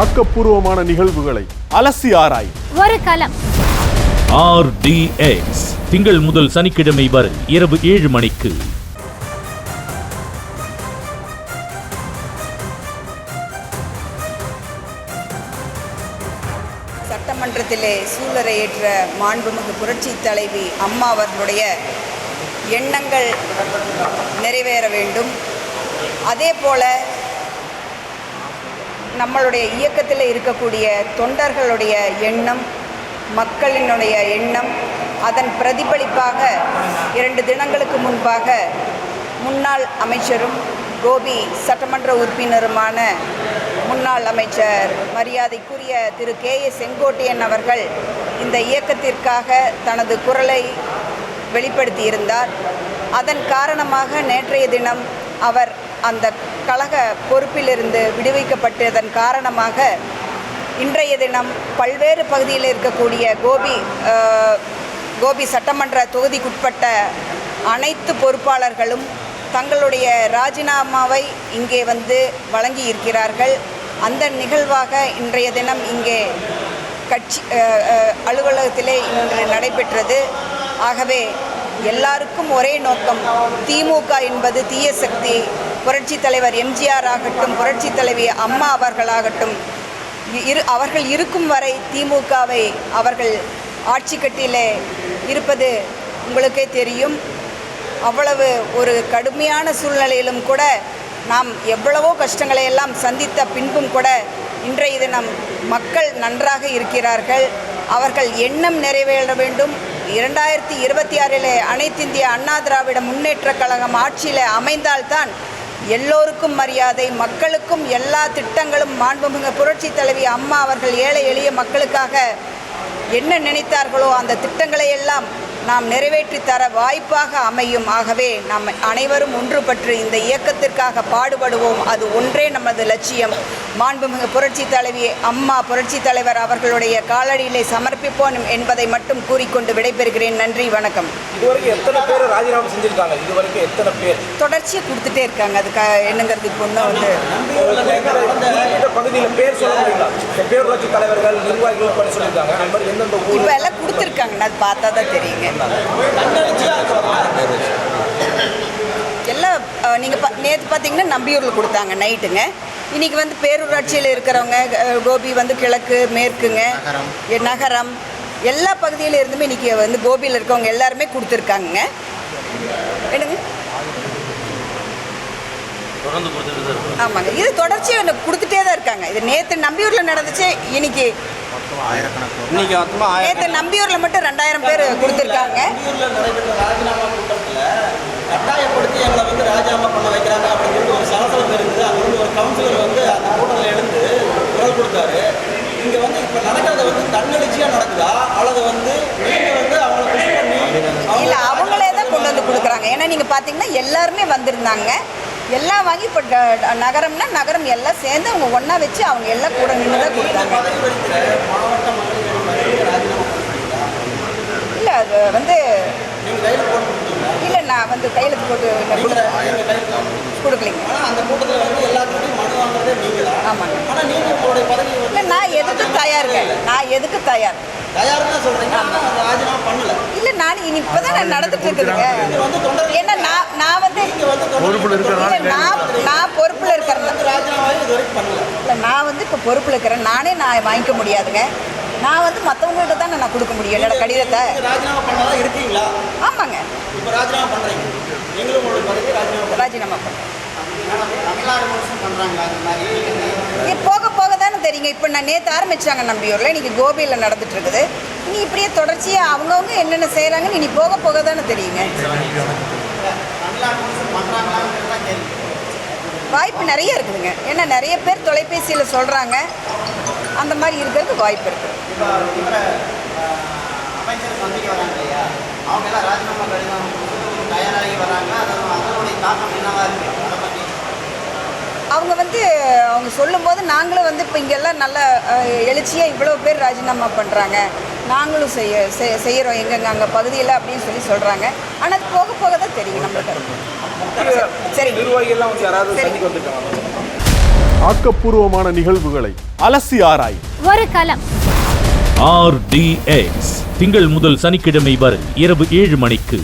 ஆக்கப்பூர்வமான நிகழ்வுகளை அலசி ஆராய் ஒரு களம். RDX திங்கள் முதல் சனிக்கிழமை வரை இரவு 7 மணிக்கு. சட்டமன்றத்திலே சூளுரையேற்ற மாண்புமிகு புரட்சி தலைவி அம்மா அவர்களுடைய எண்ணங்கள் நிறைவேற வேண்டும். அதே போல நம்மளுடைய இயக்கத்தில் இருக்கக்கூடிய தொண்டர்களுடைய எண்ணம், மக்களினுடைய எண்ணம், அதன் பிரதிபலிப்பாக 2 தினங்களுக்கு முன்பாக முன்னாள் அமைச்சரும் கோபி சட்டமன்ற உறுப்பினருமான முன்னாள் அமைச்சர் மரியாதைக்குரிய திரு KA செங்கோட்டையன் அவர்கள் இந்த இயக்கத்திற்காக தனது குரலை வெளிப்படுத்தியிருந்தார். அதன் காரணமாக நேற்றைய தினம் அவர் அந்த கழக பொறுப்பிலிருந்து விடுவிக்கப்பட்டதன் காரணமாக இன்றைய தினம் பல்வேறு பகுதியில் இருக்கக்கூடிய கோபி சட்டமன்ற தொகுதிக்குட்பட்ட அனைத்து பொறுப்பாளர்களும் தங்களுடைய ராஜினாமாவை இங்கே வந்து வழங்கி இருக்கிறார்கள். அந்த நிகழ்வாக இன்றைய தினம் இங்கே கட்சி அலுவலகத்திலே இன்று நடைபெற்றது. ஆகவே எல்லாருக்கும் ஒரே நோக்கம், திமுக என்பது தீய சக்தி. புரட்சி தலைவர் எம்ஜிஆர் ஆகட்டும், புரட்சி தலைவி அம்மா அவர்களாகட்டும், அவர்கள் இருக்கும் வரை திமுகவை அவர்கள் ஆட்சி கட்டிலே இருப்பது உங்களுக்கே தெரியும். அவ்வளவு ஒரு கடுமையான சூழ்நிலையிலும் கூட நாம் எவ்வளவோ கஷ்டங்களை எல்லாம் சந்தித்த பின்பும் கூட இன்றைய தினம் மக்கள் நன்றாக இருக்கிறார்கள். அவர்கள் எண்ணம் நிறைவேற வேண்டும். 2026 அனைத்து இந்திய அண்ணா திராவிட முன்னேற்ற கழகம் ஆட்சியில் அமைந்தால்தான் எல்லோருக்கும் மரியாதை, மக்களுக்கும் எல்லா திட்டங்களும் மாண்புமிகு புரட்சி தலைவி அம்மா அவர்கள் ஏழை எளிய மக்களுக்காக என்ன நினைத்தார்களோ அந்த திட்டங்களை எல்லாம் நாம் நிறைவேற்றி தர வாய்ப்பாக அமையும். ஆகவே நாம் அனைவரும் ஒன்றுபட்டு இந்த இயக்கத்திற்காக பாடுபடுவோம். அது ஒன்றே நமது லட்சியம். மாண்புமிகு புரட்சி தலைவி அம்மா புரட்சி தலைவர் அவர்களுடைய காலடியிலே சமர்ப்பிப்போம் என்பதை மட்டும் கூறிக்கொண்டு விடைபெறுகிறேன். நன்றி, வணக்கம். இதுவரைக்கும் எத்தனை பேர் ராஜினாமா செஞ்சிருக்காங்க? இதுவரைக்கும் எத்தனை பேர்? தொடர்ச்சியாக கொடுத்துட்டே இருக்காங்க. அதுக்கு என்னங்கிறது இப்போ வந்து பகுதியில் பேர் சொல்ல முடியுங்களா? பேரூராட்சி தலைவர்கள், நிர்வாகிகள் பண்ணி சொல்லியிருக்காங்க. அது மாதிரி எந்தெந்த இப்போ எல்லாம் கொடுத்துருக்காங்க. அது பார்த்தா தான் தெரியுங்க. எல்லாம் நீங்கள் நேற்று பார்த்தீங்கன்னா நம்பியூரில் கொடுத்தாங்க நைட்டுங்க. இன்றைக்கி வந்து பேரூராட்சியில் இருக்கிறவங்க கோபி வந்து கிழக்கு, மேற்குங்க, நகரம் எல்லா பகுதியில் இருந்துமே இன்றைக்கி வந்து கோபியில் இருக்கவங்க எல்லாருமே கொடுத்துருக்காங்க. என்னங்க? ஆமாங்க, இது தொடர்ச்சியாக கொடுத்துட்டே தான் இருக்காங்க. இது நேற்று நம்பியூரில் நடந்துச்சு. இன்னைக்கு நேற்று நம்பியூரில் மட்டும் 2000 பேர் கொடுத்துருக்காங்க. கட்டாயப்படுத்தி எங்களை வந்து ராஜினாமா பண்ண வைக்கிறாங்க அப்படின்னு சொல்லிட்டு ஒரு சலசலப்பு இருக்குது. அது வந்து ஒரு கவுன்சிலர் வந்து அந்த கூட்டத்தில் எழுந்து குரல் கொடுத்தாரு. இங்கே வந்து இப்போ நடக்கிறத வந்து தன்னெழுச்சியாக நடக்குதா அல்லது வந்து நீங்கள் வந்து அவங்கள புஷ் பண்ணி இல்லை, அவங்களே தான் கொண்டு வந்து கொடுக்குறாங்க. ஏன்னா நீங்கள் பார்த்தீங்கன்னா எல்லாருமே வந்திருந்தாங்க. எல்லாம் வாங்கி இப்போ நகரம்னா நகரம் எல்லாம் சேர்ந்து அவங்க ஒன்றா வச்சு அவங்க எல்லாம் கூட நின்று தான் கொடுத்தாங்க. இல்லை, அது வந்து இல்லை, நான் வந்து கையெழுத்து போட்டு கொடுக்கலைங்க. அந்த கூட்டத்தில் வந்து எல்லாத்துக்கும் மனு வாங்குறதே நீங்கள் தான். ஆமாங்க. ஆனால் நீங்கள் உங்களுடைய பதவி இல்லை, நான் எதுக்கு தயாருங்க. நான் எதுக்கு தயார் தயார்னு தான் சொல்கிறீங்க. ஆனால் ராஜினாமா பண்ணலை. இல்லை, நான் இப்போ தான் நான் நடந்துட்டு இருக்குதுங்க. ஏன்னா நான் வந்து நான் பொறுப்பில் இருக்கிறேன். ராஜினாமாவே இது வரைக்கும் பண்ணலை. இல்லை, நான் வந்து இப்போ பொறுப்பில் இருக்கிறேன். நானே வாங்கிக்க முடியாதுங்க. நான் வந்து மற்றவங்கள்ட்ட தான் நான் கொடுக்க முடியும் என்னோட கடிதத்தை. ராஜினாமா பண்ணலாம் இருக்கீங்களா? ஆமாங்க, இப்போ ராஜினாமா பண்ணுறீங்க. நீங்களும் உங்களுடைய பதவி ராஜினாமா பண்ணுறேன். தமிழ்நாடு முழுசும் பண்ணுறாங்க அந்த மாதிரி. போக போக தானே தெரியுங்க. இப்போ நான் நேற்று ஆரம்பித்தாங்க நம்பியூரில், இன்றைக்கி கோபியில் நடந்துட்டு இருக்குது. இனி இப்படியே தொடர்ச்சியாக அவங்கவுங்க என்னென்ன செய்கிறாங்கன்னு இனி போக போக தானே தெரியுங்க. தமிழ்நாடு முழுசும் பண்ணுறாங்களான்னு தான் கேள்வி. வாய்ப்பு நிறைய இருக்குதுங்க. ஏன்னா நிறைய பேர் தொலைபேசியில் சொல்கிறாங்க. அந்த மாதிரி இருக்கிறதுக்கு வாய்ப்பு இருக்குது. இப்போ அமைச்சர் சந்திக்க வராங்க இல்லையா, அவங்க எல்லாம் ராஜினாமா கடிதம் தயாராகி வராங்க. அதனுடைய தாக்கம் என்னவா இருக்குது? அதை பற்றி அவங்க வந்து அவங்க சொல்லும்போது நாங்களும் வந்து இப்போ இங்கெல்லாம் நல்ல எழுச்சியாக இவ்வளோ பேர் ராஜினாமா பண்ணுறாங்க, நாங்களும் செய்கிறோம் எங்கெங்க அங்கே பகுதியில் அப்படின்னு சொல்கிறாங்க. ஆனால் அது போக போக தான் தெரியும் நம்மளுக்கு. சரி, நிர்வாகிகள்லாம் வந்து யாராவது சந்திக்க வந்துருக்காங்க? ஆக்கப்பூர்வமான நிகழ்வுகளை அலசி ஆராய் ஒரு களம். RDX திங்கள் முதல் சனிக்கிழமை வரை இரவு 7 மணிக்கு.